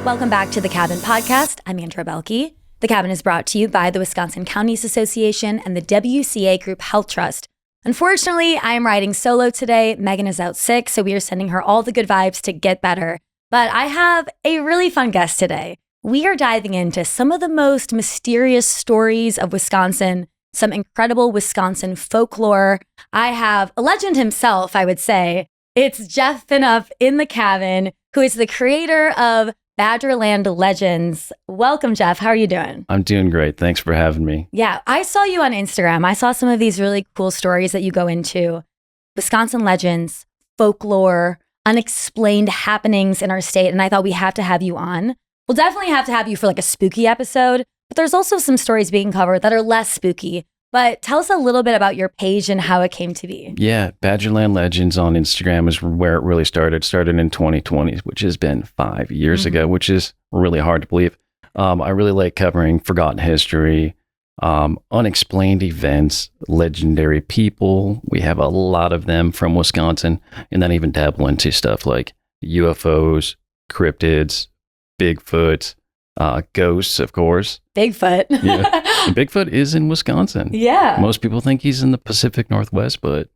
Welcome back to The Cabin Podcast. I'm Andrea Belke. The Cabin is brought to you by the Wisconsin Counties Association and the WCA Group Health Trust. Unfortunately, I am riding solo today. Megan is out sick, so we are sending her all the good vibes to get better. But I have a really fun guest today. We are diving into some of the most mysterious stories of Wisconsin, some incredible Wisconsin folklore. I have a legend himself, I would say. It's Jeff Finup in the cabin, who is the creator of Badgerland Legends. Welcome, Jeff. How are you doing? I'm doing great. Thanks for having me. Yeah, I saw you on Instagram. I saw some of these really cool stories that you go into. Wisconsin legends, folklore, unexplained happenings in our state. And I thought we have to have you on. We'll definitely have to have you for like a spooky episode. But there's also some stories being covered that are less spooky. But tell us a little bit about your page and how it came to be. Yeah, Badgerland Legends on Instagram is where it really started. Started in 2020, which has been 5 years ago, which is really hard to believe. I really like covering forgotten history, unexplained events, legendary people. We have a lot of them from Wisconsin, and then even dabble into stuff like UFOs, cryptids, Bigfoot, ghosts, of course. Bigfoot. Yeah. And Bigfoot is in Wisconsin. Yeah. Most people think he's in the Pacific Northwest, but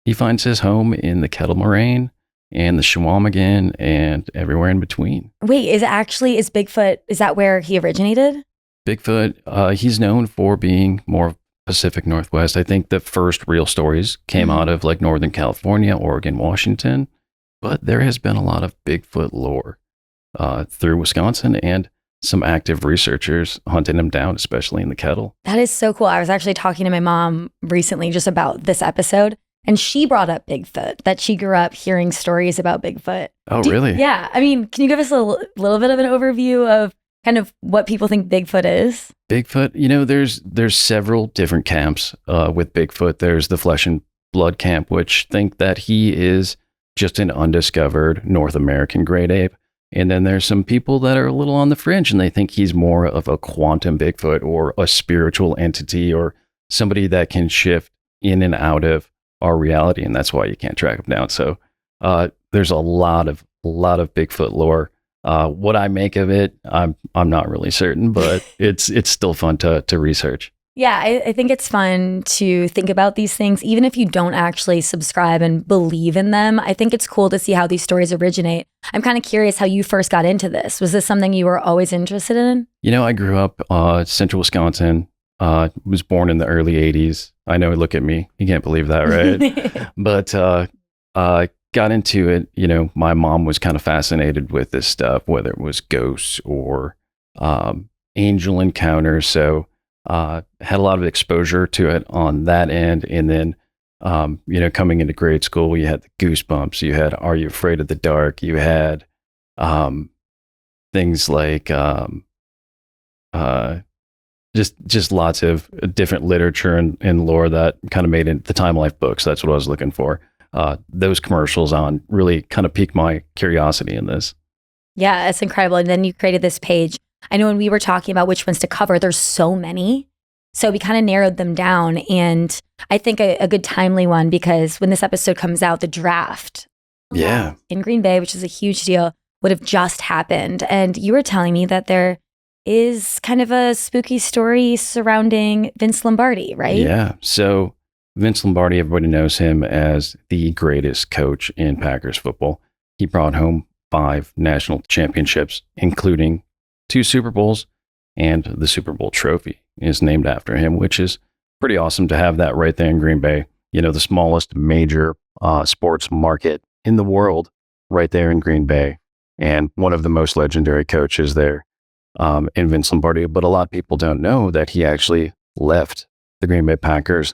he finds his home in the Kettle Moraine and the Chequamegon and everywhere in between. Wait, is Bigfoot, is that where he originated? Bigfoot, he's known for being more Pacific Northwest. I think the first real stories came out of like Northern California, Oregon, Washington, but there has been a lot of Bigfoot lore through Wisconsin and some active researchers hunting him down, especially in the Kettle. That is so cool. I was actually talking to my mom recently just about this episode, and she brought up Bigfoot, that she grew up hearing stories about Bigfoot. Oh, really? Yeah. I mean, can you give us a little bit of an overview of kind of what people think Bigfoot is? Bigfoot, there's several different camps with Bigfoot. There's the flesh and blood camp, which think that he is just an undiscovered North American great ape. And then there's some people that are a little on the fringe and they think he's more of a quantum Bigfoot or a spiritual entity or somebody that can shift in and out of our reality. And that's why you can't track him down. So there's a lot of Bigfoot lore. What I make of it, I'm not really certain, but it's still fun to research. Yeah, I think it's fun to think about these things, even if you don't actually subscribe and believe in them. I think it's cool to see how these stories originate. I'm kind of curious how you first got into this. Was this something you were always interested in? I grew up central Wisconsin, was born in the early 80s. I know, look at me. You can't believe that, right? But got into it. My mom was kind of fascinated with this stuff, whether it was ghosts or angel encounters. So had a lot of exposure to it on that end. And then, coming into grade school, you had the Goosebumps, you had Are You Afraid of the Dark? You had things like just lots of different literature and lore that kind of made it the Time Life books. That's what I was looking for. Those commercials on really kind of piqued my curiosity in this. Yeah, it's incredible. And then you created this page. I know when we were talking about which ones to cover, there's so many. So we kind of narrowed them down. And I think a good timely one, because when this episode comes out, the draft in Green Bay, which is a huge deal, would have just happened. And you were telling me that there is kind of a spooky story surrounding Vince Lombardi, right? Yeah. So Vince Lombardi, everybody knows him as the greatest coach in Packers football. He brought home 5 national championships, including 2 Super Bowls, and the Super Bowl trophy is named after him, which is pretty awesome to have that right there in Green Bay. The smallest major sports market in the world right there in Green Bay, and one of the most legendary coaches there in Vince Lombardi. But a lot of people don't know that he actually left the Green Bay Packers.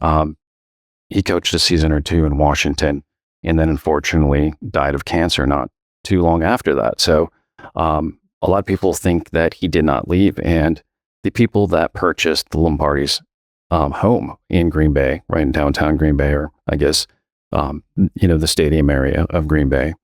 He coached a season or 2 in Washington, and then unfortunately died of cancer not too long after that. So a lot of people think that he did not leave, and the people that purchased the Lombardi's home in Green Bay, right in downtown Green Bay, or I guess, the stadium area of Green Bay,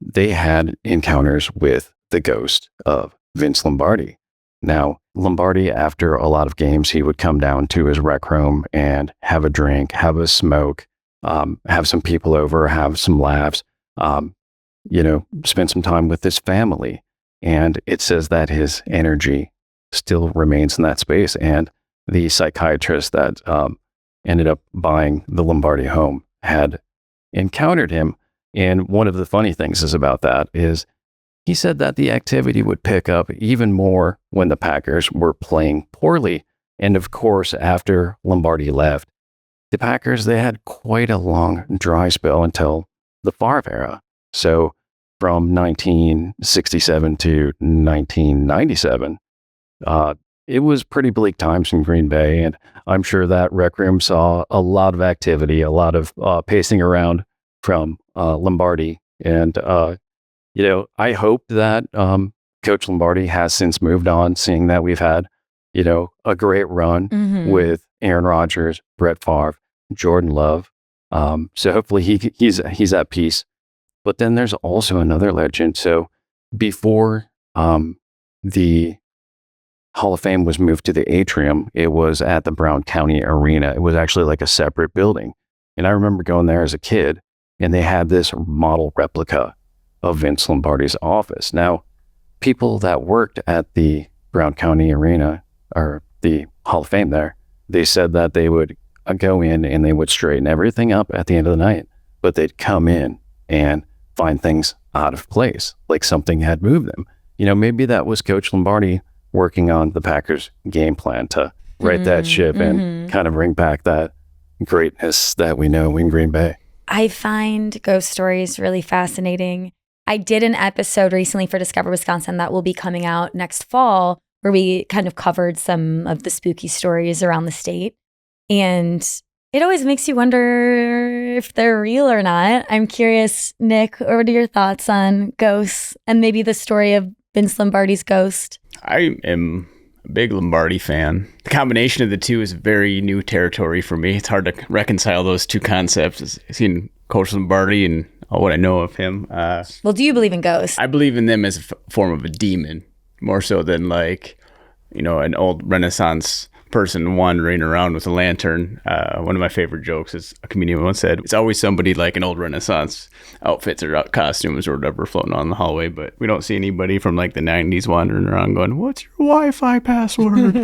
they had encounters with the ghost of Vince Lombardi. Now, Lombardi, after a lot of games, he would come down to his rec room and have a drink, have a smoke, have some people over, have some laughs, spend some time with his family. And it says that his energy still remains in that space. And the psychiatrist that ended up buying the Lombardi home had encountered him. And one of the funny things is about that is he said that the activity would pick up even more when the Packers were playing poorly. And of course, after Lombardi left, the Packers, they had quite a long dry spell until the Favre era. So from 1967 to 1997, it was pretty bleak times in Green Bay. And I'm sure that Rec Room saw a lot of activity, a lot of pacing around from Lombardi. And, I hope that Coach Lombardi has since moved on, seeing that we've had, a great run with Aaron Rodgers, Brett Favre, Jordan Love. So hopefully he's at peace. But then there's also another legend. So before the Hall of Fame was moved to the atrium, it was at the Brown County Arena. It was actually like a separate building. And I remember going there as a kid, and they had this model replica of Vince Lombardi's office. Now, people that worked at the Brown County Arena, or the Hall of Fame there, they said that they would go in and they would straighten everything up at the end of the night, but they'd come in and find things out of place, like something had moved them. Maybe that was Coach Lombardi working on the Packers game plan to right that ship and kind of bring back that greatness that we know in Green Bay. I find ghost stories really fascinating. I did an episode recently for Discover Wisconsin that will be coming out next fall, where we kind of covered some of the spooky stories around the state. And it always makes you wonder if they're real or not. I'm curious, Nick, what are your thoughts on ghosts and maybe the story of Vince Lombardi's ghost? I am a big Lombardi fan. The combination of the two is very new territory for me. It's hard to reconcile those two concepts. I've seen Coach Lombardi and all what I know of him. Well, do you believe in ghosts? I believe in them as a form of a demon, more so than an old Renaissance person wandering around with a lantern. One of my favorite jokes is a comedian once said, it's always somebody like an old Renaissance outfits or costumes or whatever floating on the hallway, but we don't see anybody from like the 90s wandering around going, what's your Wi-Fi password?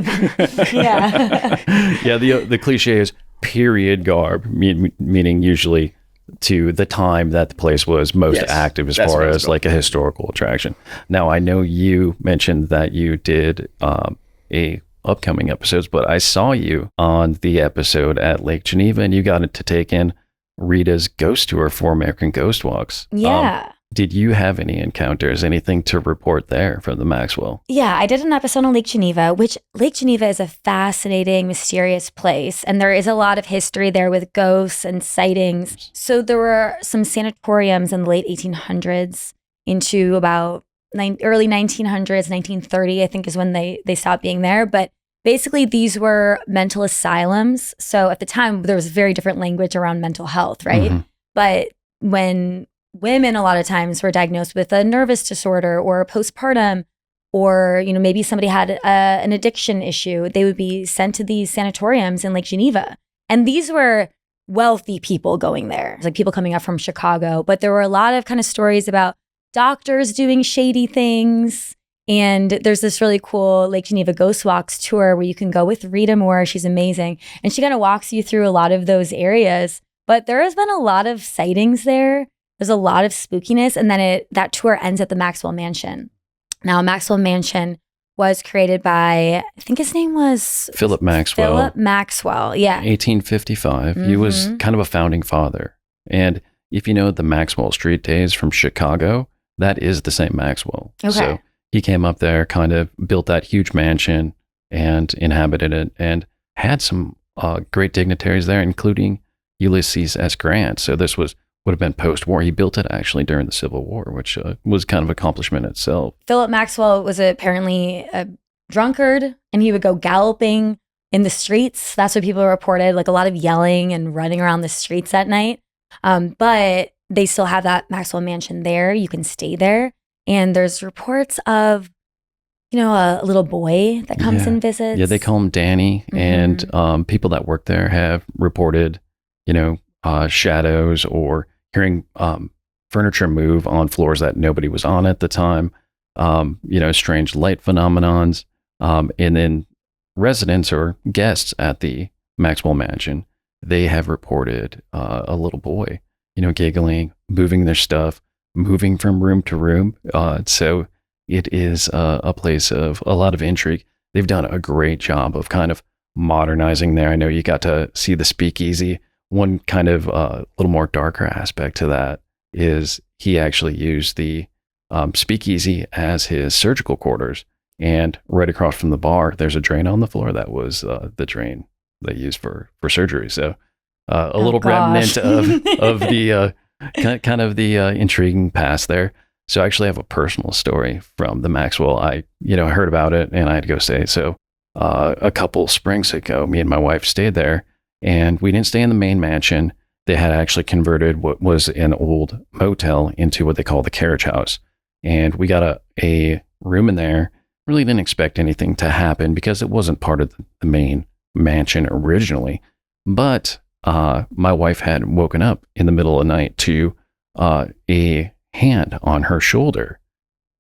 Yeah. Yeah, the cliche is period garb, meaning usually to the time that the place was most active as far as like a historical attraction. Now, I know you mentioned that you did a upcoming episodes, but I saw you on the episode at Lake Geneva, and you got to take in Rita's ghost tour for American Ghost Walks. Yeah. Did you have any encounters, anything to report there from the Maxwell? Yeah, I did an episode on Lake Geneva, which Lake Geneva is a fascinating, mysterious place. And there is a lot of history there with ghosts and sightings. So there were some sanatoriums in the late 1800s into about early 1900s, 1930, I think is when they stopped being there. But basically, these were mental asylums. So at the time, there was very different language around mental health, right? But when women a lot of times were diagnosed with a nervous disorder or postpartum, or maybe somebody had an addiction issue, they would be sent to these sanatoriums in Lake Geneva. And these were wealthy people going there, like people coming up from Chicago. But there were a lot of kind of stories about doctors doing shady things. And there's this really cool Lake Geneva Ghost Walks tour where you can go with Rita Moore. She's amazing. And she kind of walks you through a lot of those areas. But there has been a lot of sightings there. There's a lot of spookiness. And then that tour ends at the Maxwell Mansion. Now, Maxwell Mansion was created by, I think his name was Philip Maxwell. Philip Maxwell, yeah. 1855. He was kind of a founding father. And if you know the Maxwell Street days from Chicago, that is the same Maxwell. Okay. So he came up there, kind of built that huge mansion and inhabited it, and had some great dignitaries there, including Ulysses S. Grant. So this would have been post-war. He built it actually during the Civil War, which was kind of an accomplishment itself. Philip Maxwell was apparently a drunkard, and he would go galloping in the streets. That's what people reported, like a lot of yelling and running around the streets at night. But they still have that Maxwell Mansion there. You can stay there. And there's reports of, a little boy that comes and visits. Yeah, they call him Danny. And people that work there have reported, shadows or hearing furniture move on floors that nobody was on at the time. strange light phenomenons. And then residents or guests at the Maxwell Mansion, they have reported a little boy, giggling, moving their stuff, moving from room to room. So it is a place of a lot of intrigue. They've done a great job of kind of modernizing there. I know you got to see the speakeasy. One kind of little more darker aspect to that is he actually used the speakeasy as his surgical quarters. And right across from the bar, there's a drain on the floor that was the drain they used for surgery. So a little remnant of the kind of the intriguing past there. So I actually have a personal story from the Maxwell. I heard about it and I had to go stay. So a couple springs ago, me and my wife stayed there, and we didn't stay in the main mansion. They had actually converted what was an old motel into what they call the carriage house. And we got a room in there. Really didn't expect anything to happen because it wasn't part of the main mansion originally. But my wife had woken up in the middle of the night to a hand on her shoulder.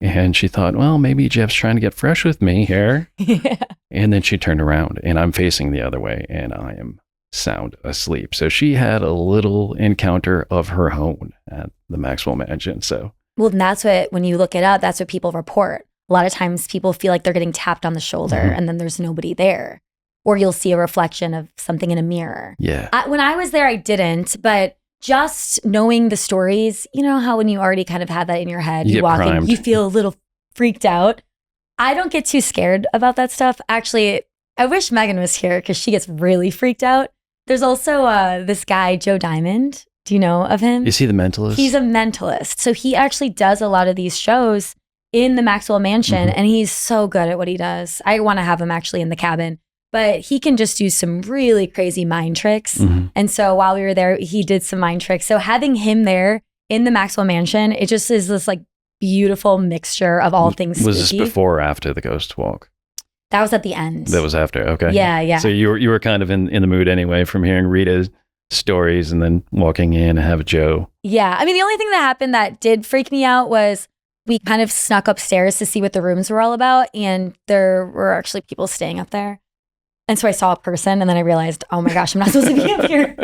And she thought, well, maybe Jeff's trying to get fresh with me here. Yeah. And then she turned around and I'm facing the other way and I am sound asleep. So she had a little encounter of her own at the Maxwell Mansion. So, well, and that's what, when you look it up, that's what people report. A lot of times people feel like they're getting tapped on the shoulder and then there's nobody there. Or you'll see a reflection of something in a mirror. Yeah. When I was there, I didn't, but just knowing the stories, you know how when you already kind of have that in your head, you walk in, you feel a little freaked out. I don't get too scared about that stuff. Actually, I wish Megan was here because she gets really freaked out. There's also this guy, Joe Diamond. Do you know of him? Is he the mentalist? He's a mentalist. So he actually does a lot of these shows in the Maxwell Mansion, and he's so good at what he does. I want to have him actually in the cabin. But he can just do some really crazy mind tricks. And so while we were there, he did some mind tricks. So having him there in the Maxwell Mansion, it just is this like beautiful mixture of all things spooky. Was this before or after the ghost walk? That was at the end. That was after, okay. Yeah. So you were kind of in the mood anyway from hearing Rita's stories and then walking in and have Joe. Yeah. I mean, the only thing that happened that did freak me out was we kind of snuck upstairs to see what the rooms were all about. And there were actually people staying up there. And so I saw a person and then I realized, oh my gosh, I'm not supposed to be up here.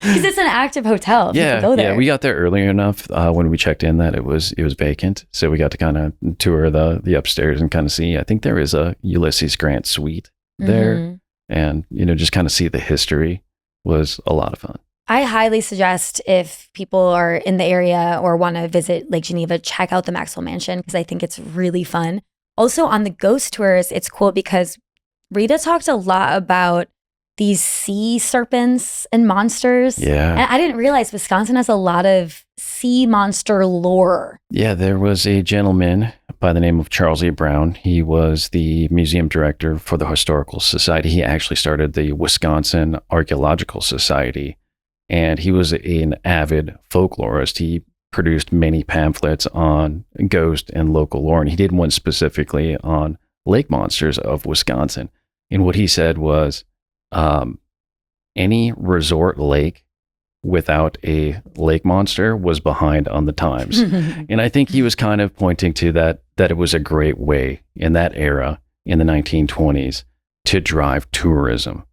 Because it's an active hotel. Yeah, go there. Yeah, we got there earlier enough when we checked in that it was vacant. So we got to kind of tour the upstairs and kind of see. I think there is a Ulysses Grant suite there. And, just kind of see the history was a lot of fun. I highly suggest if people are in the area or want to visit Lake Geneva, check out the Maxwell Mansion because I think it's really fun. Also on the ghost tours, it's cool because Rita talked a lot about these sea serpents and monsters. Yeah. And I didn't realize Wisconsin has a lot of sea monster lore. Yeah, there was a gentleman by the name of Charles E. Brown. He was the museum director for the Historical Society. He actually started the Wisconsin Archaeological Society, and he was an avid folklorist. He produced many pamphlets on ghost and local lore, and he did one specifically on lake monsters of Wisconsin. And what he said was, any resort lake without a lake monster was behind on the times. And I think he was kind of pointing to that it was a great way in that era in the 1920s to drive tourism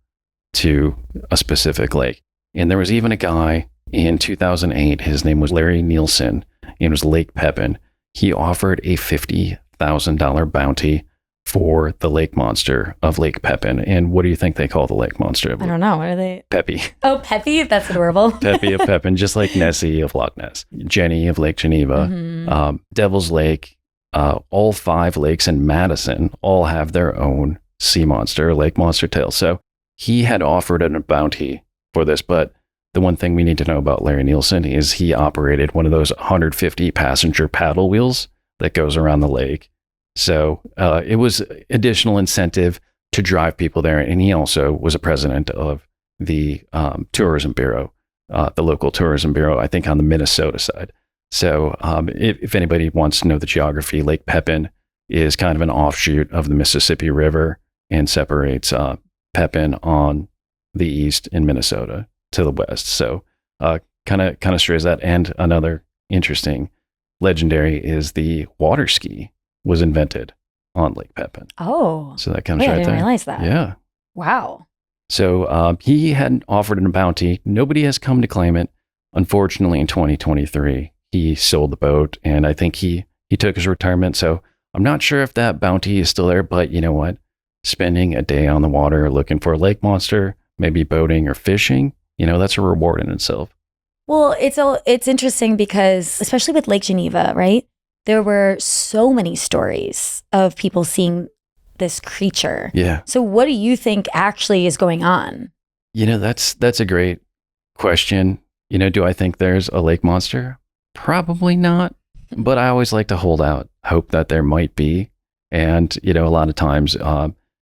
to a specific lake. And there was even a guy in 2008, his name was Larry Nielsen, and it was Lake Pepin. He offered a $50,000 bounty for the lake monster of Lake Pepin. And what do you think they call the lake monster? I don't know. What are they? Peppy. Oh, Peppy? That's adorable. Peppy of Pepin, just like Nessie of Loch Ness. Jenny of Lake Geneva. Devil's Lake. All 5 lakes in Madison all have their own sea monster, lake monster tale. So he had offered a bounty for this, but the one thing we need to know about Larry Nielsen is he operated one of those 150 passenger paddle wheels that goes around the lake. So it was additional incentive to drive people there. And he also was a president of the tourism bureau, the local tourism bureau, I think on the Minnesota side. So if anybody wants to know the geography, Lake Pepin is kind of an offshoot of the Mississippi River and separates Pepin on the east in Minnesota to the west. So kind of strays that. And another interesting legendary is the water ski was invented on Lake Pepin. Oh. So that comes Wait, right I didn't there. realize that. Yeah. Wow. So he had offered a bounty. Nobody has come to claim it. Unfortunately, in 2023, he sold the boat, and I think he took his retirement. So I'm not sure if that bounty is still there, but you know what? Spending a day on the water looking for a lake monster, maybe boating or fishing, that's a reward in itself. Well, it's interesting because, especially with Lake Geneva, right? There were so many stories of people seeing this creature. Yeah. So what do you think actually is going on? That's a great question. Do I think there's a lake monster? Probably not. But I always like to hold out hope that there might be. And, a lot of times,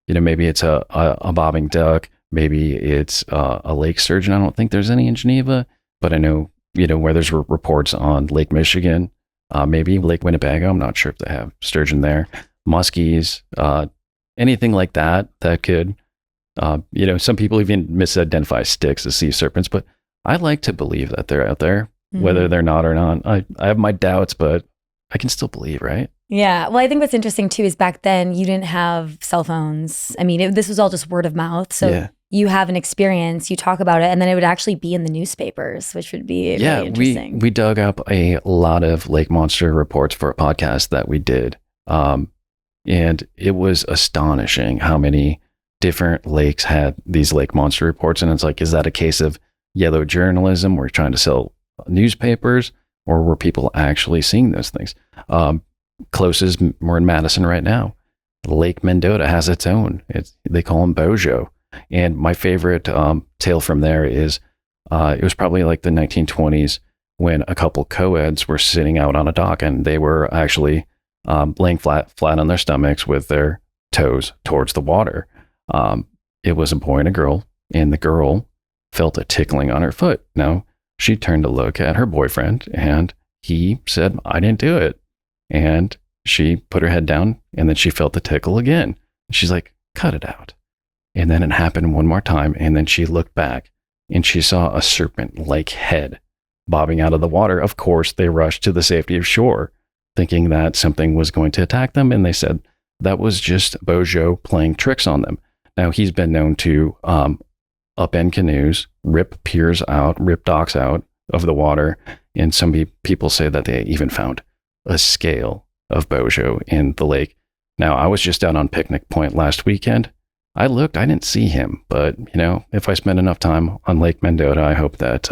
maybe it's a bobbing duck. Maybe it's a lake sturgeon. I don't think there's any in Geneva, but I know, where there's reports on Lake Michigan, maybe Lake Winnebago. I'm not sure if they have sturgeon there. Muskies, anything like that could, some people even misidentify sticks as sea serpents, but I like to believe that they're out there, whether they're not or not. I have my doubts, but I can still believe, right? Yeah. Well, I think what's interesting too is back then you didn't have cell phones. I mean, this was all just word of mouth. So you have an experience, you talk about it, and then it would actually be in the newspapers, which would be really interesting. We dug up a lot of lake monster reports for a podcast that we did. And it was astonishing how many different lakes had these lake monster reports. And it's like, is that a case of yellow journalism? We're trying to sell newspapers, or were people actually seeing those things? Closest, we're in Madison right now. Lake Mendota has its own. They call them Bojo. And my favorite tale from there is it was probably like the 1920s when a couple co-eds were sitting out on a dock, and they were actually laying flat on their stomachs with their toes towards the water. It was a boy and a girl, and the girl felt a tickling on her foot. Now, she turned to look at her boyfriend, and he said, "I didn't do it." And she put her head down, and then she felt the tickle again. She's like, "Cut it out." And then it happened one more time, and then she looked back, and she saw a serpent-like head bobbing out of the water. Of course, they rushed to the safety of shore, thinking that something was going to attack them, and they said that was just Bojo playing tricks on them. Now, he's been known to upend canoes, rip piers out, rip docks out of the water, and some people say that they even found a scale of Bojo in the lake. Now, I was just out on Picnic Point last weekend. I looked, I didn't see him, but if I spend enough time on Lake Mendota, I hope that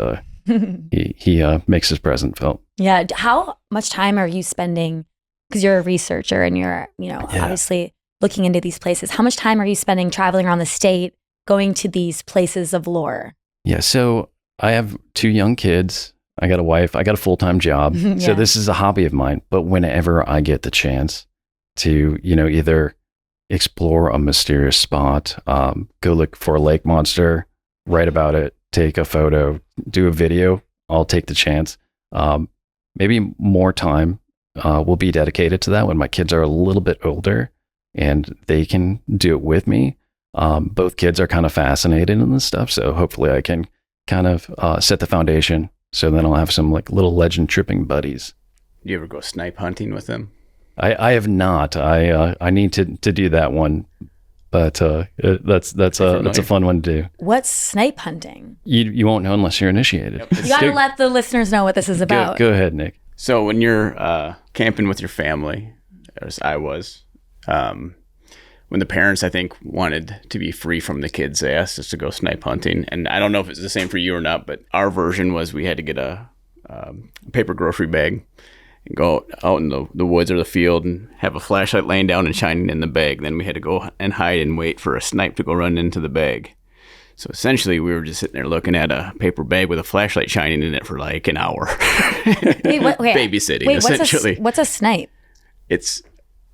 he makes his presence felt. Yeah. How much time are you spending? Because you're a researcher and you're, obviously looking into these places. How much time are you spending traveling around the state, going to these places of lore? Yeah. So I have 2 young kids. I got a wife. I got a full-time job. So this is a hobby of mine. But whenever I get the chance to, either explore a mysterious spot, go look for a lake monster, write about it, take a photo, do a video, I'll take the chance. Maybe more time will be dedicated to that when my kids are a little bit older and they can do it with me. Both kids are kind of fascinated in this stuff, so hopefully I can kind of set the foundation. So then I'll have some like little legend tripping buddies. Do you ever go snipe hunting with them? I have not. I need to do that one, but that's a fun one to do. What's snipe hunting? You won't know unless you're initiated. Yep. You gotta let the listeners know what this is about. Go ahead, Nick. So when you're camping with your family, as I was, when the parents, I think, wanted to be free from the kids, they asked us to go snipe hunting. And I don't know if it's the same for you or not, but our version was we had to get a paper grocery bag and go out in the woods or the field and have a flashlight laying down and shining in the bag. Then we had to go and hide and wait for a snipe to go run into the bag. So essentially, we were just sitting there looking at a paper bag with a flashlight shining in it for like an hour. Babysitting, essentially. What's a snipe? It's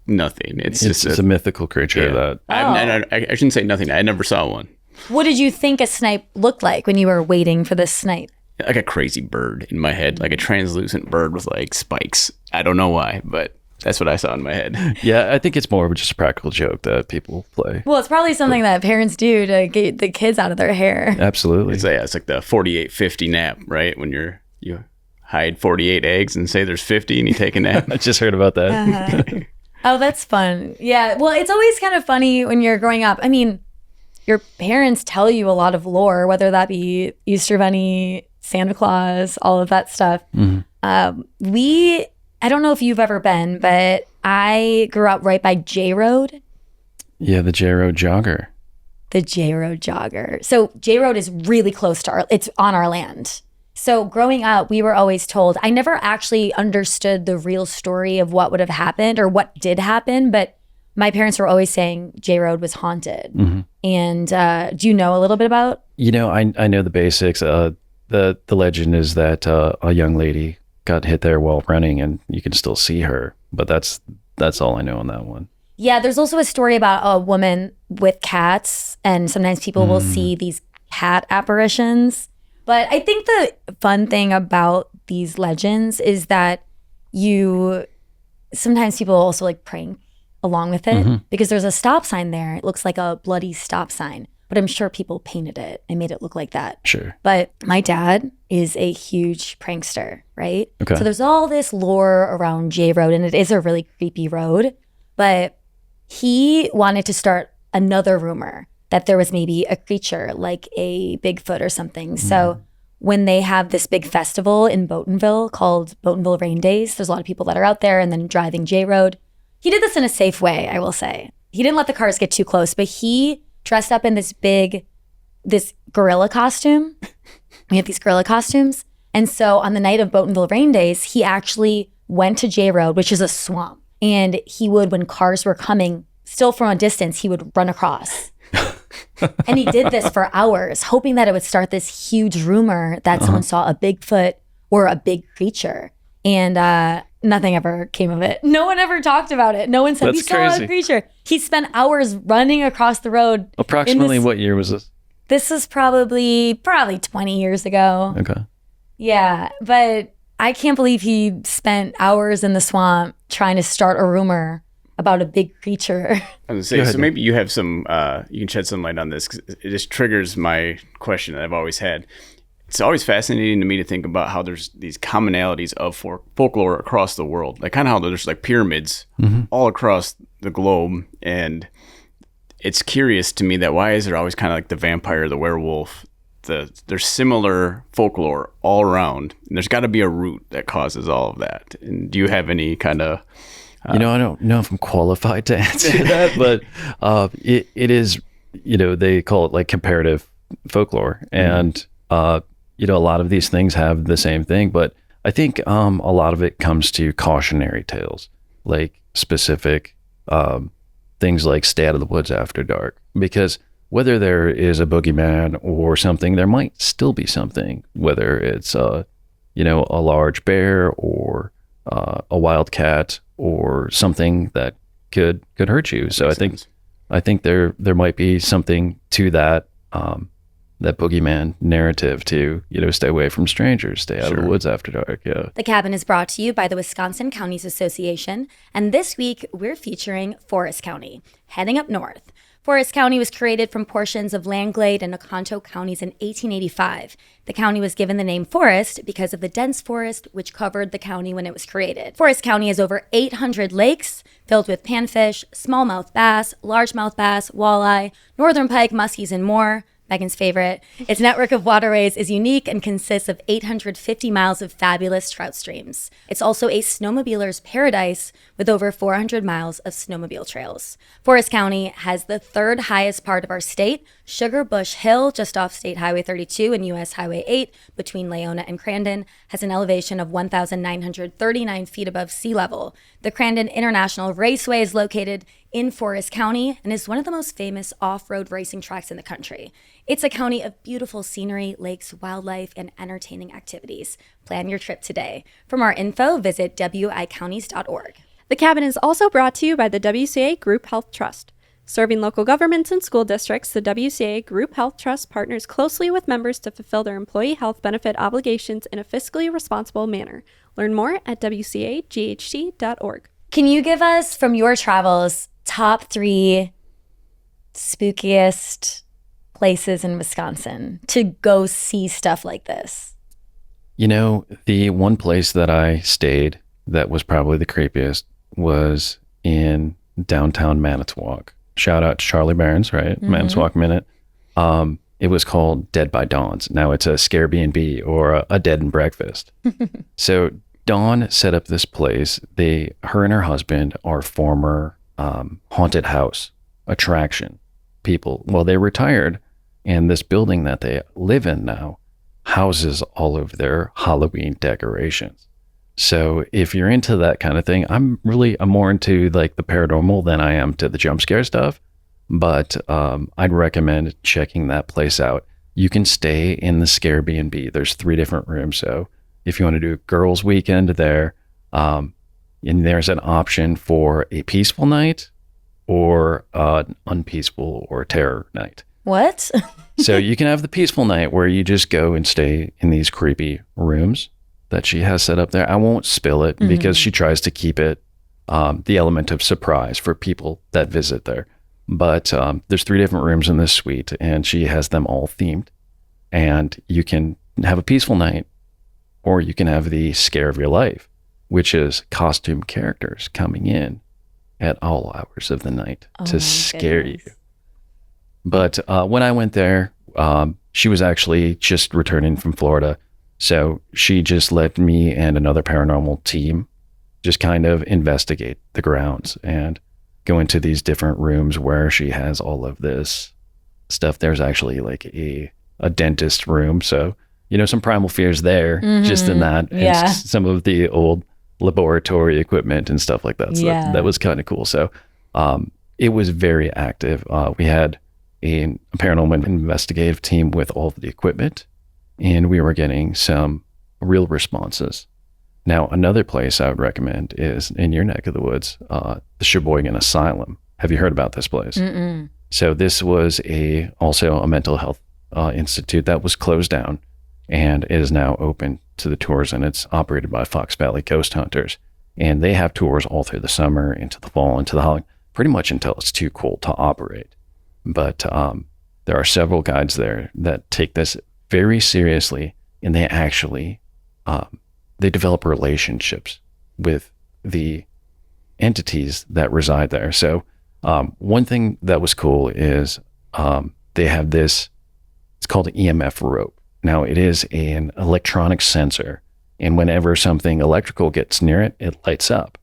nothing. It's a mythical creature that... I shouldn't say nothing. I never saw one. What did you think a snipe looked like when you were waiting for this snipe? Like a crazy bird in my head, like a translucent bird with like spikes. I don't know why, but that's what I saw in my head. Yeah, I think it's more of just a practical joke that people play. Well, it's probably something that parents do to get the kids out of their hair. Absolutely. It's like the 48-50 nap, right? When you hide 48 eggs and say there's 50 and you take a nap. I just heard about that. Oh, that's fun. Yeah. Well, it's always kind of funny when you're growing up. I mean, your parents tell you a lot of lore, whether that be Easter Bunny, Santa Claus, all of that stuff. I don't know if you've ever been, but I grew up right by J Road. Yeah, the J Road Jogger. The J Road Jogger. So J Road is really close to it's on our land. So growing up, we were always told, I never actually understood the real story of what would have happened or what did happen, but my parents were always saying J Road was haunted. And do you know a little bit about? I know the basics. The legend is that a young lady got hit there while running, and you can still see her. But that's all I know on that one. Yeah, there's also a story about a woman with cats, and sometimes people will see these cat apparitions. But I think the fun thing about these legends is that sometimes people also like prank along with it because there's a stop sign there. It looks like a bloody stop sign, but I'm sure people painted it and made it look like that. Sure. But my dad is a huge prankster, right? Okay. So there's all this lore around J Road, and it is a really creepy road, but he wanted to start another rumor that there was maybe a creature like a Bigfoot or something. So when they have this big festival in Boatonville called Boatonville Rain Days, there's a lot of people that are out there and then driving J Road. He did this in a safe way, I will say. He didn't let the cars get too close, but he dressed up in this gorilla costume. We have these gorilla costumes. And so on the night of Boatonville Rain Days, he actually went to J Road, which is a swamp. And he would, when cars were coming, still from a distance, he would run across. And he did this for hours, hoping that it would start this huge rumor that someone saw a Bigfoot or a big creature. And nothing ever came of it. No one ever talked about it. No one said, we saw a creature. He spent hours running across the road. Approximately what year was this? This is probably 20 years ago. Okay. Yeah, but I can't believe he spent hours in the swamp trying to start a rumor about a big creature. I was going to say, so maybe you have some, you can shed some light on this, 'cause it just triggers my question that I've always had. It's always fascinating to me to think about how there's these commonalities of folklore across the world. Like kind of how there's like pyramids all across the globe. And it's curious to me that why is there always kind of like the vampire, the werewolf, there's similar folklore all around. And there's got to be a root that causes all of that. And do you have any kind of... I don't know if I'm qualified to answer that, but it is, they call it like comparative folklore. And, a lot of these things have the same thing, but I think a lot of it comes to cautionary tales, like specific things like stay out of the woods after dark, because whether there is a boogeyman or something, there might still be something, whether it's, a large bear or a wildcat or something that could hurt you. So I think there might be something to that that boogeyman narrative to, stay away from strangers, stay out of the woods after dark. Yeah. The Cabin is brought to you by the Wisconsin Counties Association, and this week we're featuring Forest County, heading up north. Forest County was created from portions of Langlade and Oconto counties in 1885. The county was given the name Forest because of the dense forest which covered the county when it was created. Forest County has over 800 lakes filled with panfish, smallmouth bass, largemouth bass, walleye, northern pike, muskies, and more. Megan's favorite. Its network of waterways is unique and consists of 850 miles of fabulous trout streams. It's also a snowmobiler's paradise with over 400 miles of snowmobile trails. Forest County has the third highest part of our state, Sugar Bush Hill, just off State Highway 32 and US Highway 8 between Leona and Crandon, has an elevation of 1,939 feet above sea level. The Crandon International Raceway is located in Forest County and is one of the most famous off-road racing tracks in the country. It's a county of beautiful scenery, lakes, wildlife, and entertaining activities. Plan your trip today. For more info, visit wicounties.org. The Cabin is also brought to you by the WCA Group Health Trust. Serving local governments and school districts, the WCA Group Health Trust partners closely with members to fulfill their employee health benefit obligations in a fiscally responsible manner. Learn more at wcaght.org. Can you give us, from your travels, top 3 spookiest places in Wisconsin to go see stuff like this? The one place that I stayed that was probably the creepiest was in downtown Manitowoc. Shout out to Charlie Barons, right? Manitowoc Minute. It was called Dead by Dawn's. Now it's a Scare B&B or a Dead and Breakfast. So Dawn set up this place. Her and her husband are former haunted house attraction people. Well, they retired, and this building that they live in now houses all of their Halloween decorations. So if you're into that kind of thing, I'm more into like the paranormal than I am to the jump scare stuff. But I'd recommend checking that place out. You can stay in the Scare B&B. There's 3 different rooms. So if you want to do a girls' weekend there, and there's an option for a peaceful night or an unpeaceful or terror night. What? So you can have the peaceful night where you just go and stay in these creepy rooms that she has set up there. I won't spill it because she tries to keep it the element of surprise for people that visit there. But there's 3 different rooms in this suite, and she has them all themed. And you can have a peaceful night, or you can have the scare of your life, which is costume characters coming in at all hours of the night to scare you. But when I went there, she was actually just returning from Florida. So she just let me and another paranormal team just kind of investigate the grounds and go into these different rooms where she has all of this stuff. There's actually like a dentist room. So, some primal fears there just in that. Yeah. And some of the old laboratory equipment and stuff like that. So that was kind of cool. So it was very active. We had a paranormal investigative team with all of the equipment, and we were getting some real responses. Now, another place I would recommend is in your neck of the woods, the Sheboygan Asylum. Have you heard about this place? Mm-mm. So this was also a mental health institute that was closed down, and it is now open to the tours, and it's operated by Fox Valley Ghost Hunters. And they have tours all through the summer, into the fall, into the holiday, pretty much until it's too cold to operate. But there are several guides there that take this very seriously, and they actually they develop relationships with the entities that reside there. So one thing that was cool is they have this, it's called an EMF rope. Now it is an electronic sensor, and whenever something electrical gets near it, it lights up.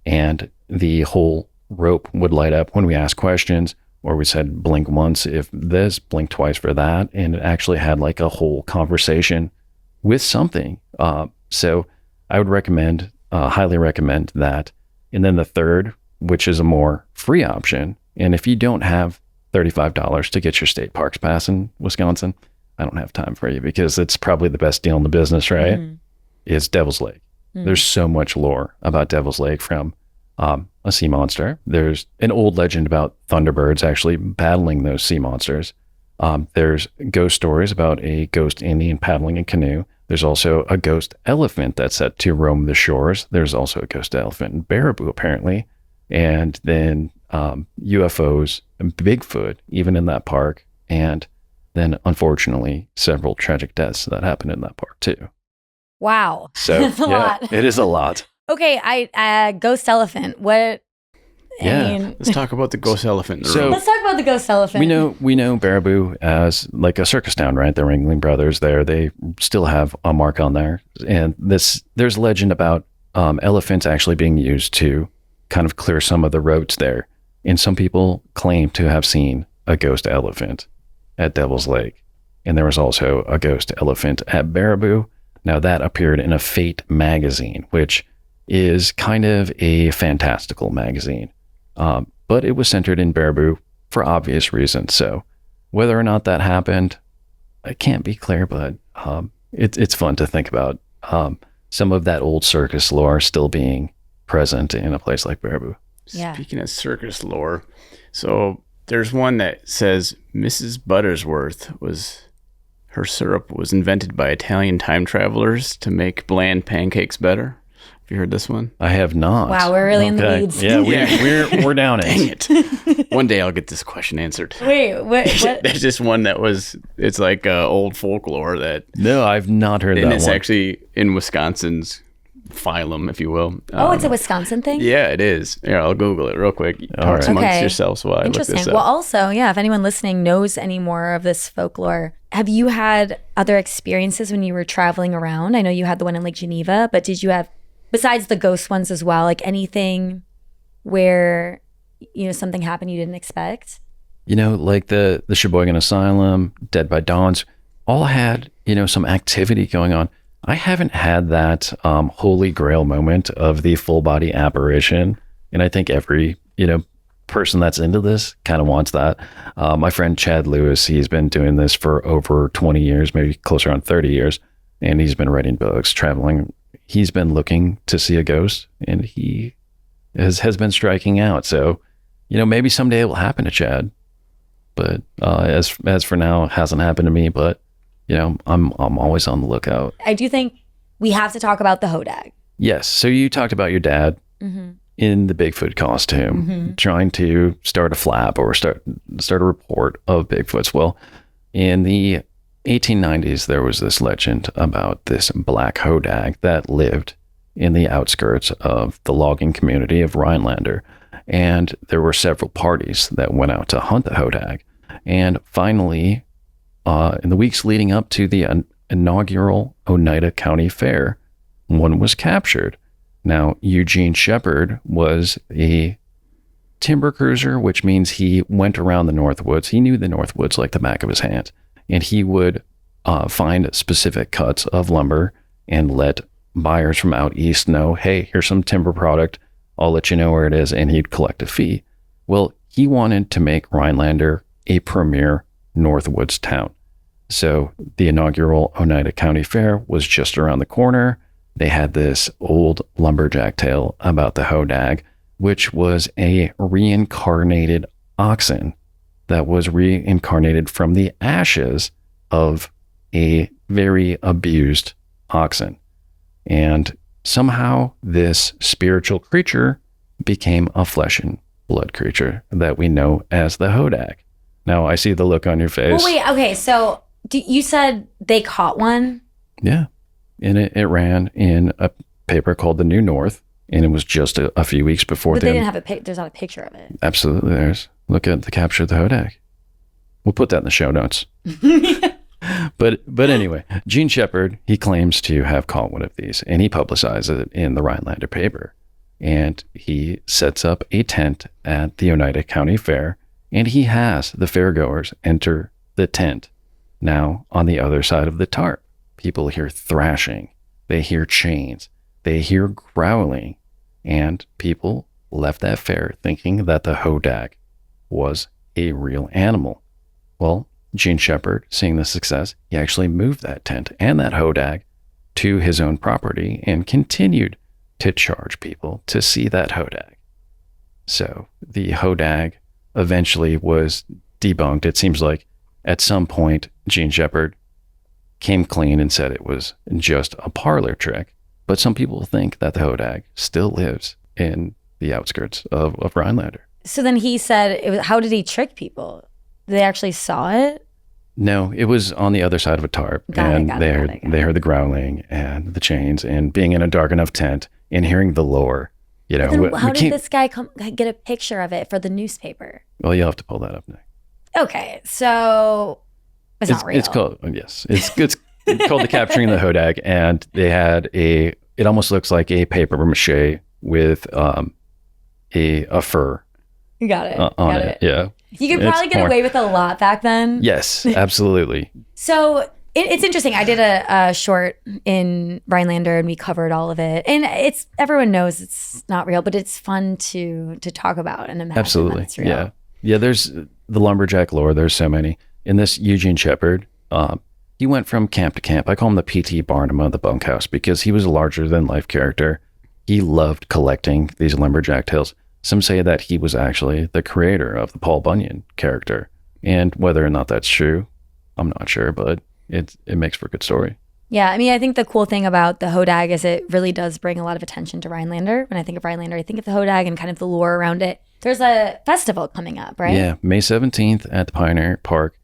And the whole rope would light up when we asked questions, or we said blink once if this, blink twice for that, and it actually had like a whole conversation with something. So I would recommend, highly recommend that. And then the third, which is a more free option, and if you don't have $35 to get your state parks pass in Wisconsin, I don't have time for you because it's probably the best deal in the business, right? Is Devil's Lake. There's so much lore about Devil's Lake, from a sea monster. There's an old legend about thunderbirds actually battling those sea monsters. There's ghost stories about a ghost Indian paddling a canoe. There's also a ghost elephant that's set to roam the shores. There's also a ghost elephant in Baraboo, apparently. And then UFOs and Bigfoot, even in that park. And then, unfortunately, several tragic deaths that happened in that park, too. Wow. So, That's a lot. It is a lot. Okay, ghost elephant. What? Yeah. I mean, Let's talk about the ghost elephant in the room. let's talk about the ghost elephant. We know Baraboo as like a circus town, right? The Ringling Brothers there, they still have a mark on there. And there's legend about elephants actually being used to kind of clear some of the roads there. And some people claim to have seen a ghost elephant at Devil's Lake. And there was also a ghost elephant at Baraboo. Now that appeared in a Fate magazine, which is kind of a fantastical magazine. But it was centered in Baraboo for obvious reasons. So whether or not that happened, I can't be clear, but it's fun to think about some of that old circus lore still being present in a place like Baraboo. Yeah. Speaking of circus lore, so there's one that says Mrs. Buttersworth her syrup was invented by Italian time travelers to make bland pancakes better. Have you heard this one? I have not. Wow, we're really in the weeds. Yeah, we're down Dang it. it. One day I'll get this question answered. Wait, what? There's just one it's like old folklore that, No, I've not heard and that it's one. actually in Wisconsin's phylum, if you will. Oh, it's a Wisconsin thing? Yeah, it is. Here, I'll Google it real quick. Talk amongst yourselves while I look this up. Well, also, yeah, if anyone listening knows any more of this folklore, have you had other experiences when you were traveling around? I know you had the one in Lake Geneva, but did you have, besides the ghost ones as well, like anything where, you know, something happened you didn't expect? You know, like the Sheboygan Asylum, Dead by Dawn's, all had, you know, some activity going on. I haven't had that holy grail moment of the full body apparition. And I think every, you know, person that's into this kind of wants that. My friend Chad Lewis, he's been doing this for over 20 years, maybe closer on 30 years. And he's been writing books, traveling. He's been looking to see a ghost, and he has been striking out. So, you know, maybe someday it will happen to Chad. But as for now, it hasn't happened to me. But you know, I'm always on the lookout. I do think we have to talk about the Hodag. Yes. So you talked about your dad in the Bigfoot costume, trying to start a flap or start a report of Bigfoots. Well, in the 1890s, there was this legend about this black Hodag that lived in the outskirts of the logging community of Rhinelander. And there were several parties that went out to hunt the Hodag. And finally, in the weeks leading up to the inaugural Oneida County Fair, one was captured. Now, Eugene Shepard was a timber cruiser, which means he went around the Northwoods. He knew the Northwoods like the back of his hand, and he would find specific cuts of lumber and let buyers from out east know, hey, here's some timber product. I'll let you know where it is, and he'd collect a fee. Well, he wanted to make Rhinelander a premier Northwoods town. So the inaugural Oneida County Fair was just around the corner. They had this old lumberjack tale about the Hodag, which was a reincarnated oxen that was reincarnated from the ashes of a very abused oxen. And somehow this spiritual creature became a flesh and blood creature that we know as the Hodag. Now, I see the look on your face. Well, wait, okay, so you said they caught one? Yeah. And it ran in a paper called The New North, and it was just a few weeks before. But they didn't have there's not a picture of it. Absolutely, look at the capture of the Hodag. We'll put that in the show notes. But anyway, Gene Shepard, he claims to have caught one of these, and he publicizes it in the Rhinelander paper. And he sets up a tent at the Oneida County Fair, and he has the fairgoers enter the tent. Now, on the other side of the tarp, people hear thrashing, they hear chains, they hear growling, and people left that fair thinking that the Hodag was a real animal. Well, Gene Shepard, seeing the success, he actually moved that tent and that Hodag to his own property and continued to charge people to see that Hodag. So the Hodag eventually was debunked. It seems like at some point, Gene Shepard came clean and said it was just a parlor trick. But some people think that the Hodag still lives in the outskirts of Rhinelander. So then he said, how did he trick people? They actually saw it? No, it was on the other side of a tarp. They heard the growling and the chains, and being in a dark enough tent and hearing the lore. You know, then how did this guy get a picture of it for the newspaper? Well, you'll have to pull that up next. Okay, so it's not real. It's called, yes, it's called The Capturing the Hodag, and they had it almost looks like a paper mache with a fur. You got it. On it. Yeah. You could probably get away with a lot back then. Yes, absolutely. So it's interesting. I did a short in Rhinelander, and we covered all of it. And everyone knows it's not real, but it's fun to talk about and imagine absolutely. That it's real. Yeah. Yeah, there's the lumberjack lore. There's so many. In this Eugene Shepard, he went from camp to camp. I call him the P.T. Barnum of the bunkhouse because he was a larger than life character. He loved collecting these lumberjack tales. Some say that he was actually the creator of the Paul Bunyan character. And whether or not that's true, I'm not sure, but it makes for a good story. Yeah, I mean, I think the cool thing about the Hodag is it really does bring a lot of attention to Rhinelander. When I think of Rhinelander, I think of the Hodag and kind of the lore around it. There's a festival coming up, right? Yeah, May 17th at the Pioneer Park.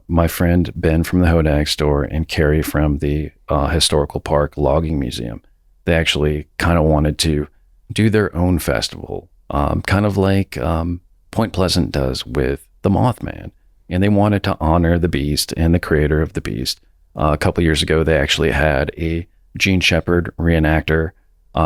My friend Ben from the Hodag store and Carrie from the Historical Park Logging Museum, they actually kind of wanted to do their own festival, kind of like Point Pleasant does with the Mothman. And they wanted to honor the beast and the creator of the beast. A couple years ago, they actually had a Gene Shepherd reenactor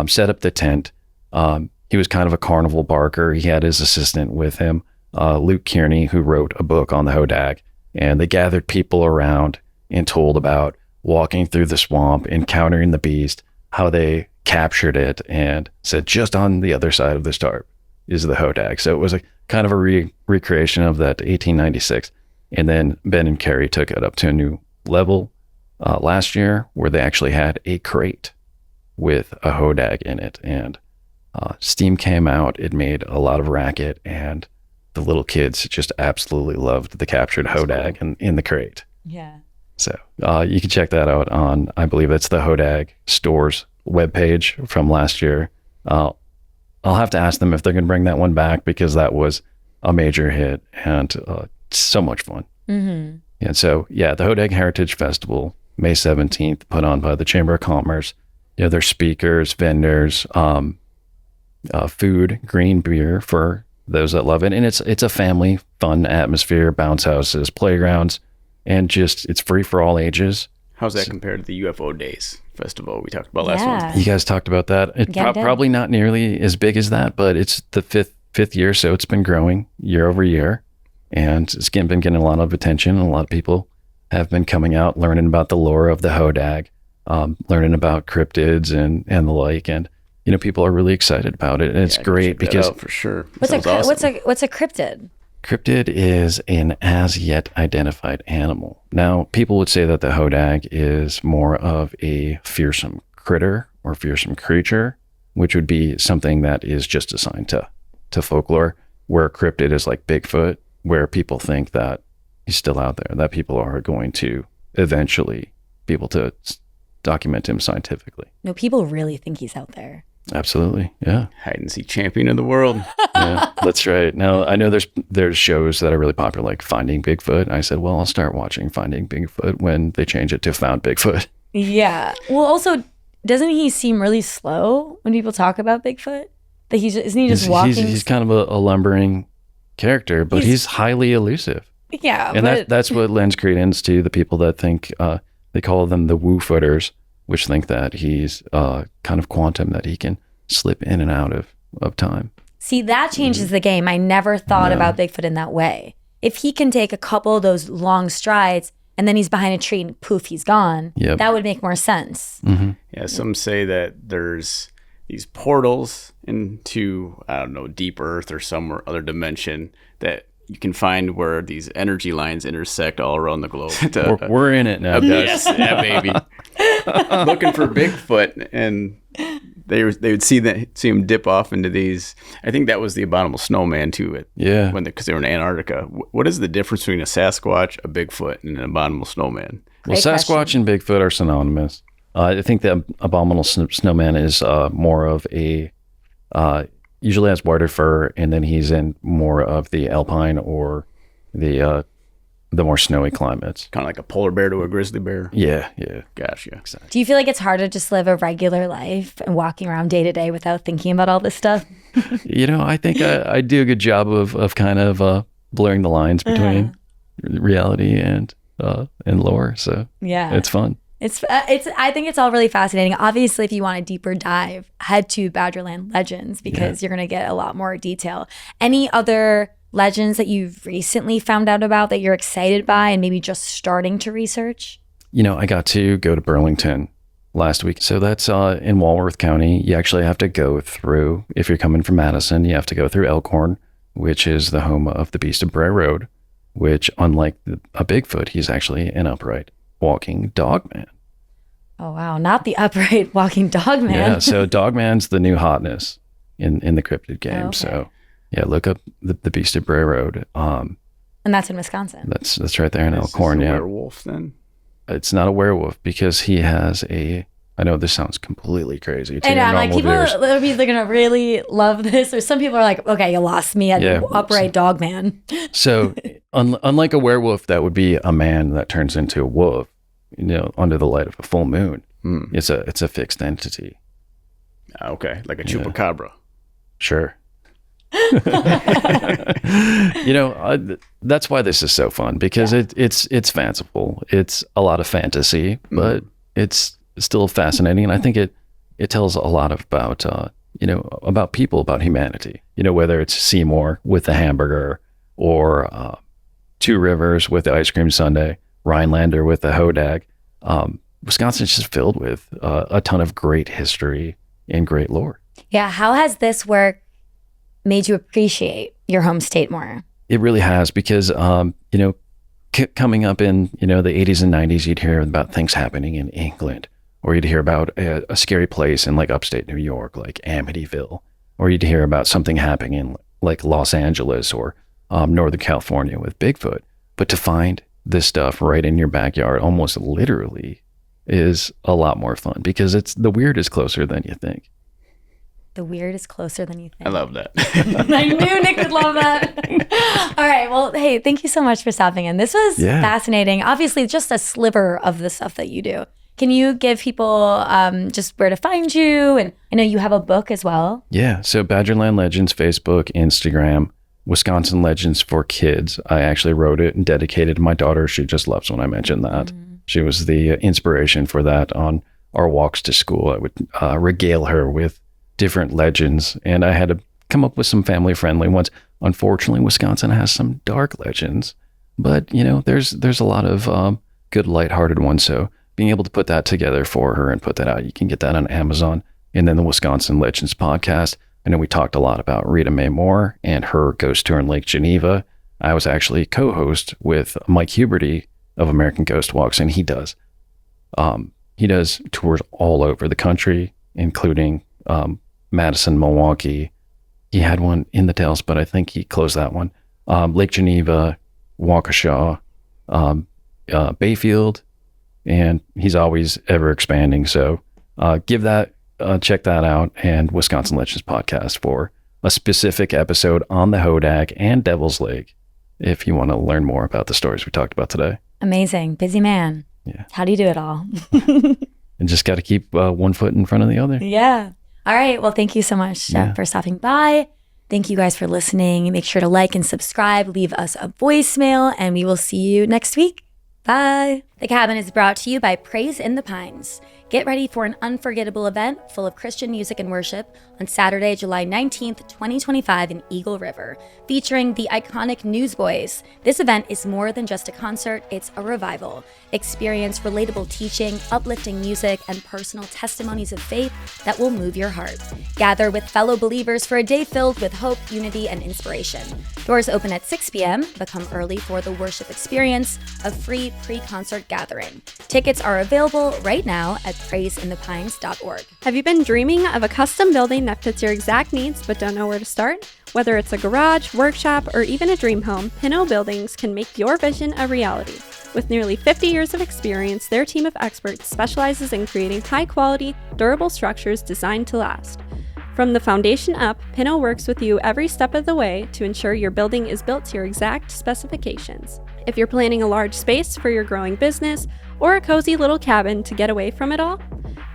set up the tent. He was kind of a carnival barker. He had his assistant with him, Luke Kearney, who wrote a book on the Hodag. And they gathered people around and told about walking through the swamp, encountering the beast, how they captured it, and said just on the other side of this tarp is the Hodag. So it was a kind of a recreation of that 1896. And then Ben and Carrie took it up to a new level last year, where they actually had a crate with a Hodag in it. And steam came out. It made a lot of racket, and the little kids just absolutely loved the captured Hodag in the crate. Yeah. So you can check that out on, I believe it's the Hodag Stores webpage from last year. I'll have to ask them if they're going to bring that one back, because that was a major hit and so much fun. Mm-hmm. And so, yeah, the Hodag Heritage Festival, May 17th, put on by the Chamber of Commerce. There's speakers, vendors, food, green beer for those that love it. And it's a family fun atmosphere, bounce houses, playgrounds, and just, it's free for all ages. How's that compared to the UFO Days Festival we talked about last month? You guys talked about that. Probably not nearly as big as that, but it's the fifth year, so it's been growing year over year, and it's been getting a lot of attention. And a lot of people have been coming out, learning about the lore of the Hodag, learning about cryptids and the like, and people are really excited about it. And it's great because for sure. What's a cryptid? Cryptid is an as yet identified animal. Now, people would say that the Hodag is more of a fearsome critter or fearsome creature, which would be something that is just assigned to folklore, where cryptid is like Bigfoot, where people think that he's still out there, that people are going to eventually be able to document him scientifically. No, people really think he's out there. Absolutely, yeah. Hide and seek champion of the world. Yeah, that's right. Now, I know there's shows that are really popular, like Finding Bigfoot. And I said, well, I'll start watching Finding Bigfoot when they change it to Found Bigfoot. Yeah. Well, also, doesn't he seem really slow when people talk about Bigfoot? That isn't he just walking? He's kind of a lumbering character, but he's highly elusive. Yeah. And that's what lends credence to the people that think, they call them the woo-footers, which think that he's kind of quantum, that he can slip in and out of time. See, that changes the game. I never thought about Bigfoot in that way. If he can take a couple of those long strides and then he's behind a tree and poof, he's gone, that would make more sense. Mm-hmm. Yeah, some say that there's these portals into, I don't know, deep earth or some other dimension that you can find where these energy lines intersect all around the globe. We're in it now, guys. Yes, yeah, baby. Looking for Bigfoot, and they would see him dip off into these. I think that was the abominable snowman too. Because they were in Antarctica. What is the difference between a Sasquatch, a Bigfoot, and an abominable snowman? Well, Sasquatch and Bigfoot are synonymous. I think the abominable snowman is more of a usually has whiter fur, and then he's in more of the alpine or the more snowy climates. Kind of like a polar bear to a grizzly bear. Yeah. Gotcha. Exactly. Do you feel like it's hard to just live a regular life and walking around day to day without thinking about all this stuff? I think I do a good job of kind of blurring the lines between reality and lore. So it's fun. I think it's all really fascinating. Obviously, if you want a deeper dive, head to Badgerland Legends, because you're going to get a lot more detail. Any other legends that you've recently found out about that you're excited by and maybe just starting to research? I got to go to Burlington last week. So that's in Walworth County. You actually have to go through, if you're coming from Madison, you have to go through Elkhorn, which is the home of the Beast of Bray Road, which, unlike a Bigfoot, he's actually an upright walking dog man. Oh, wow. Not the upright walking dog man. Yeah, so dog man's the new hotness in the cryptid game. Okay. So look up the Beast of Bray Road. And that's in Wisconsin. That's right there in Elkhorn. Is it a werewolf then? It's not a werewolf, because he has I know this sounds completely crazy. I know, I'm like, people are going to really love this. Or some people are like, okay, you lost me at upright dog man. So unlike a werewolf, that would be a man that turns into a wolf, under the light of a full moon. It's a fixed entity. Okay, like a chupacabra. Sure. That's why this is so fun, because it's fanciful. It's a lot of fantasy, but it's still fascinating. And I think it tells a lot about, about people, about humanity, whether it's Seymour with the hamburger or Two Rivers with the ice cream sundae, Rhinelander with the Hodag. Wisconsin's just filled with a ton of great history and great lore. Yeah. How has this work made you appreciate your home state more? It really has, because, coming up in, the 80s and 90s, you'd hear about things happening in England, or you'd hear about a scary place in like upstate New York, like Amityville, or you'd hear about something happening in like Los Angeles or Northern California with Bigfoot. But to find this stuff right in your backyard, almost literally, is a lot more fun, because the weird is closer than you think. The weird is closer than you think. I love that. I knew Nick would love that. All right. Well, hey, thank you so much for stopping in. This was fascinating. Obviously, just a sliver of the stuff that you do. Can you give people just where to find you? And I know you have a book as well. Yeah. So Badgerland Legends, Facebook, Instagram, Wisconsin Legends for Kids. I actually wrote it and dedicated to my daughter. She just loves when I mention that. She was the inspiration for that on our walks to school. I would regale her with different legends, and I had to come up with some family-friendly ones. Unfortunately, Wisconsin has some dark legends, but there's a lot of good, lighthearted ones. So being able to put that together for her and put that out, you can get that on Amazon. And then the Wisconsin Legends podcast. I know we talked a lot about Rita Mae Moore and her ghost tour in Lake Geneva. I was actually co-host with Mike Huberty of American Ghost Walks, and he does tours all over the country, including Madison, Milwaukee. He had one in the Dells, but I think he closed that one. Lake Geneva, Waukesha, Bayfield, and he's always ever expanding. So check that out, and Wisconsin Legends podcast for a specific episode on the Hodag and Devil's Lake if you want to learn more about the stories we talked about today. Amazing. Busy man. Yeah. How do you do it all? And just got to keep one foot in front of the other. Yeah. All right. Well, thank you so much for stopping by. Thank you guys for listening. Make sure to like and subscribe, leave us a voicemail, and we will see you next week. Bye. The Cabin is brought to you by Praise in the Pines. Get ready for an unforgettable event full of Christian music and worship on Saturday, July 19th, 2025 in Eagle River, featuring the iconic Newsboys. This event is more than just a concert, it's a revival. Experience relatable teaching, uplifting music, and personal testimonies of faith that will move your heart. Gather with fellow believers for a day filled with hope, unity, and inspiration. Doors open at 6 p.m. Become early for the worship experience, a free pre-concert gathering. Tickets are available right now at praiseinthepines.org. Have you been dreaming of a custom building that fits your exact needs but don't know where to start? Whether it's a garage, workshop, or even a dream home, Pinno Buildings can make your vision a reality. With nearly 50 years of experience, their team of experts specializes in creating high-quality, durable structures designed to last. From the foundation up, Pinno works with you every step of the way to ensure your building is built to your exact specifications. If you're planning a large space for your growing business or a cozy little cabin to get away from it all,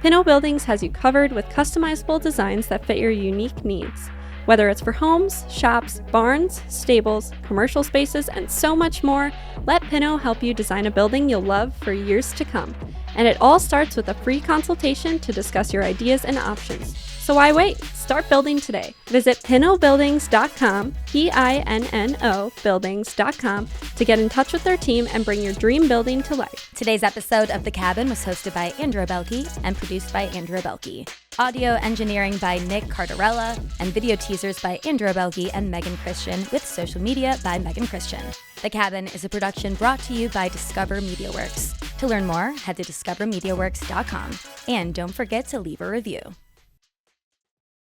Pinno Buildings has you covered with customizable designs that fit your unique needs. Whether it's for homes, shops, barns, stables, commercial spaces, and so much more, let Pinno help you design a building you'll love for years to come. And it all starts with a free consultation to discuss your ideas and options. So why wait? Start building today. Visit pinnobuildings.com, Pinno buildings.com, to get in touch with their team and bring your dream building to life. Today's episode of The Cabin was hosted by Andrea Belke and produced by Andrea Belke. Audio engineering by Nick Cardarella, and video teasers by Andrea Belke and Megan Christian, with social media by Megan Christian. The Cabin is a production brought to you by Discover MediaWorks. To learn more, head to discovermediaworks.com. And don't forget to leave a review.